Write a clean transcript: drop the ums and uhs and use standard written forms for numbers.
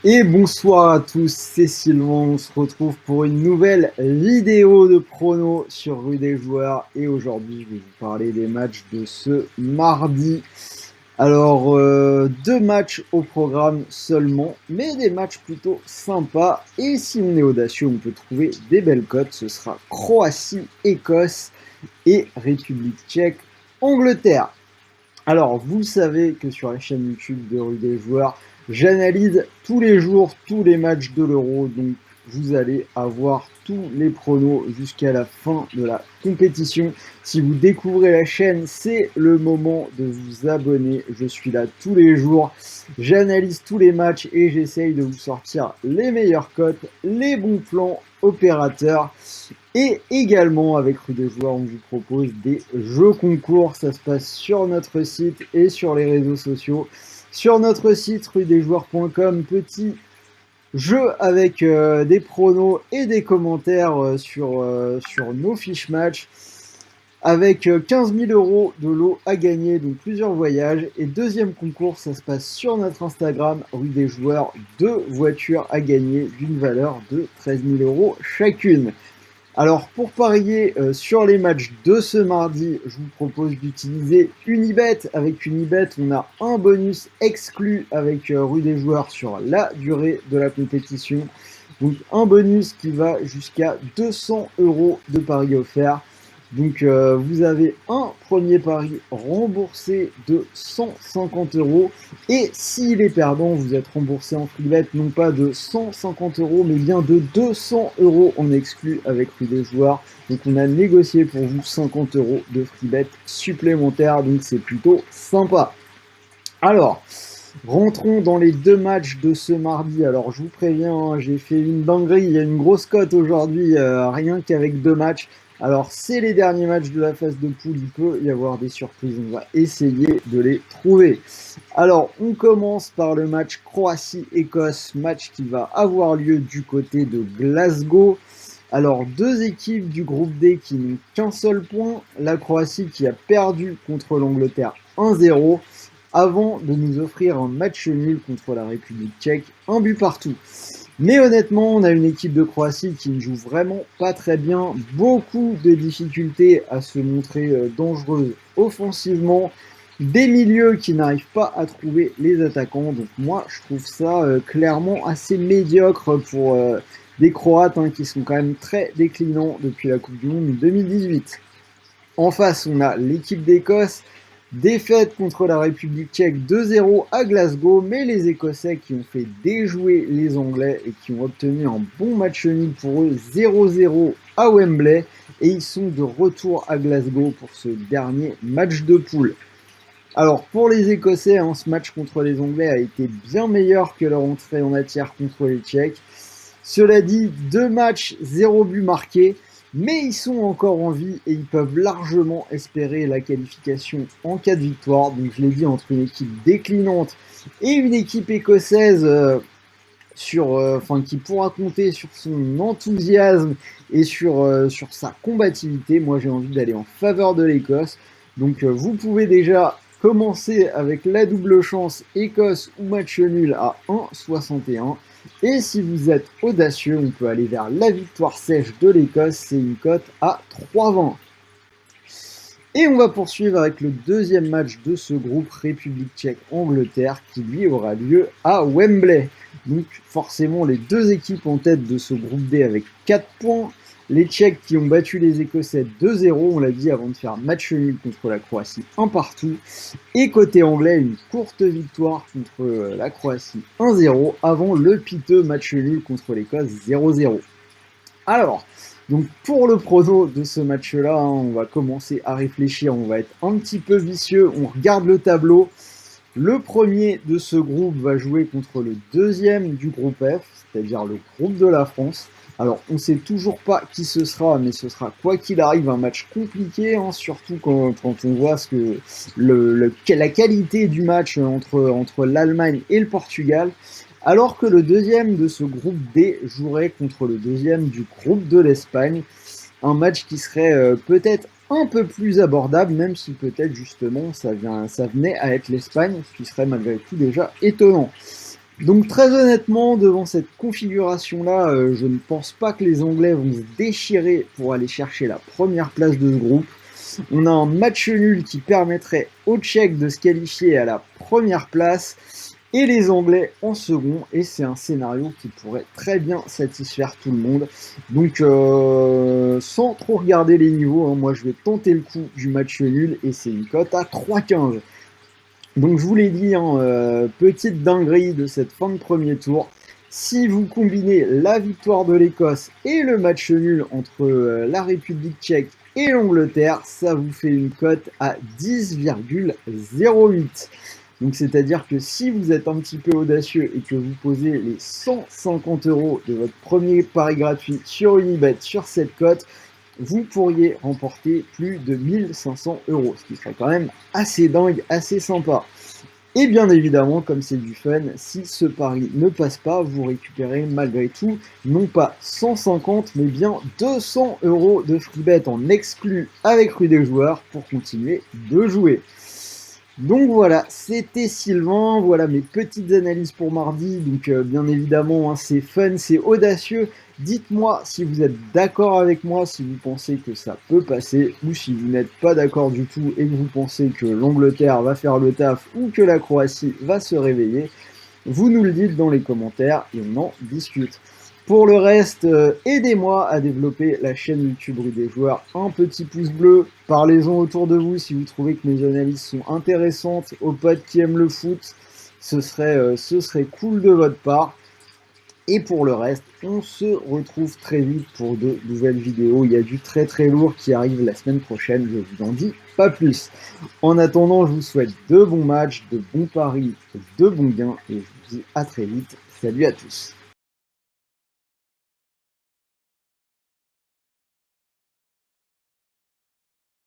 Et bonsoir à tous, c'est Sylvain, on se retrouve pour une nouvelle vidéo de prono sur Rue des Joueurs et aujourd'hui je vais vous parler des matchs de ce mardi. Alors, deux matchs au programme seulement, mais des matchs plutôt sympas et si on est audacieux on peut trouver des belles cotes, ce sera Croatie, Écosse et République tchèque, Angleterre. Alors, vous savez que sur la chaîne YouTube de Rue des Joueurs, j'analyse tous les jours tous les matchs de l'Euro, donc vous allez avoir tous les pronos jusqu'à la fin de la compétition. Si vous découvrez la chaîne, c'est le moment de vous abonner. Je suis là tous les jours, j'analyse tous les matchs et j'essaye de vous sortir les meilleures cotes, les bons plans opérateurs. Et également, avec Rue des Joueurs, on vous propose des jeux concours. Ça se passe sur notre site et sur les réseaux sociaux. Sur notre site, rudesjoueurs.com, petit jeu avec des pronos et des commentaires sur nos fiches match. Avec 15 000 € de lot à gagner, donc plusieurs voyages. Et deuxième concours, ça se passe sur notre Instagram, Rue des Joueurs, 2 voitures à gagner d'une valeur de 13 000 € chacune. Alors pour parier sur les matchs de ce mardi, je vous propose d'utiliser Unibet. Avec Unibet, on a un bonus exclu avec Rue des Joueurs sur la durée de la compétition. Donc un bonus qui va jusqu'à 200 € de paris offerts. Donc vous avez un premier pari remboursé de 150 € et s'il est perdant, vous êtes remboursé en free bet non pas de 150 € mais bien de 200 € en exclu avec Rue des Joueurs. Donc on a négocié pour vous 50 € de free bet supplémentaires, donc c'est plutôt sympa. Alors, rentrons dans les deux matchs de ce mardi. Alors je vous préviens, hein, j'ai fait une dinguerie, il y a une grosse cote aujourd'hui, rien qu'avec deux matchs. Alors c'est les derniers matchs de la phase de poule, il peut y avoir des surprises, on va essayer de les trouver. Alors on commence par le match Croatie-Écosse, match qui va avoir lieu du côté de Glasgow. Alors deux équipes du groupe D qui n'ont qu'un seul point, la Croatie qui a perdu contre l'Angleterre 1-0 avant de nous offrir un match nul contre la République tchèque, un but partout. Mais honnêtement, on a une équipe de Croatie qui ne joue vraiment pas très bien, beaucoup de difficultés à se montrer dangereuse offensivement, des milieux qui n'arrivent pas à trouver les attaquants. Donc moi, je trouve ça clairement assez médiocre pour des Croates qui sont quand même très déclinants depuis la Coupe du Monde 2018. En face, on a l'équipe d'Écosse. Défaite contre la République tchèque 2-0 à Glasgow, mais les Écossais qui ont fait déjouer les Anglais et qui ont obtenu un bon match nul pour eux 0-0 à Wembley et ils sont de retour à Glasgow pour ce dernier match de poule. Alors pour les Écossais, ce match contre les Anglais a été bien meilleur que leur entrée en matière contre les Tchèques. Cela dit, 2 matchs, 0 but marqué. Mais ils sont encore en vie et ils peuvent largement espérer la qualification en cas de victoire. Donc je l'ai dit, entre une équipe déclinante et une équipe écossaise qui pourra compter sur son enthousiasme et sur sa combativité. Moi j'ai envie d'aller en faveur de l'Écosse. Donc vous pouvez déjà commencer avec la double chance Écosse ou match nul à 1,61. Et si vous êtes audacieux, on peut aller vers la victoire sèche de l'Écosse, c'est une cote à 3,20. Et on va poursuivre avec le deuxième match de ce groupe République tchèque-Angleterre qui lui aura lieu à Wembley. Donc forcément les deux équipes en tête de ce groupe D avec 4 points. Les Tchèques qui ont battu les Écossais 2-0, on l'a dit avant de faire match nul contre la Croatie 1 partout. Et côté anglais, une courte victoire contre la Croatie 1-0 avant le piteux match nul contre l'Écosse 0-0. Alors, donc pour le prono de ce match-là, on va commencer à réfléchir, on va être un petit peu vicieux, on regarde le tableau. Le premier de ce groupe va jouer contre le deuxième du groupe F, c'est-à-dire le groupe de la France. Alors, on ne sait toujours pas qui ce sera, mais ce sera quoi qu'il arrive un match compliqué, surtout quand on voit la qualité du match entre l'Allemagne et le Portugal. Alors que le deuxième de ce groupe D jouerait contre le deuxième du groupe de l'Espagne. Un match qui serait peut-être un peu plus abordable, même si peut-être justement ça venait à être l'Espagne, ce qui serait malgré tout déjà étonnant. Donc très honnêtement, devant cette configuration-là, je ne pense pas que les Anglais vont se déchirer pour aller chercher la première place de ce groupe. On a un match nul qui permettrait aux Tchèques de se qualifier à la première place et les Anglais en second. Et c'est un scénario qui pourrait très bien satisfaire tout le monde. Donc sans trop regarder les niveaux, hein, moi je vais tenter le coup du match nul et c'est une cote à 3,15. Donc je vous l'ai dit, hein, petite dinguerie de cette fin de premier tour. Si vous combinez la victoire de l'Écosse et le match nul entre la République tchèque et l'Angleterre, ça vous fait une cote à 10,08. Donc c'est-à-dire que si vous êtes un petit peu audacieux et que vous posez les 150 € de votre premier pari gratuit sur Unibet sur cette cote, vous pourriez remporter plus de 1500 €, ce qui serait quand même assez dingue, assez sympa. Et bien évidemment, comme c'est du fun, si ce pari ne passe pas, vous récupérez malgré tout, non pas 150, mais bien 200 € de freebet en exclu avec Rue des Joueurs pour continuer de jouer. Donc voilà, c'était Sylvain, voilà mes petites analyses pour mardi, donc bien évidemment hein, c'est fun, c'est audacieux. Dites-moi si vous êtes d'accord avec moi, si vous pensez que ça peut passer, ou si vous n'êtes pas d'accord du tout et que vous pensez que l'Angleterre va faire le taf ou que la Croatie va se réveiller. Vous nous le dites dans les commentaires et on en discute. Pour le reste, aidez-moi à développer la chaîne YouTube Rue des Joueurs. Un petit pouce bleu, parlez-en autour de vous si vous trouvez que mes analyses sont intéressantes aux potes qui aiment le foot. Ce serait cool de votre part. Et pour le reste, on se retrouve très vite pour de nouvelles vidéos. Il y a du très très lourd qui arrive la semaine prochaine, je vous en dis pas plus. En attendant, je vous souhaite de bons matchs, de bons paris, de bons gains et je vous dis à très vite. Salut à tous.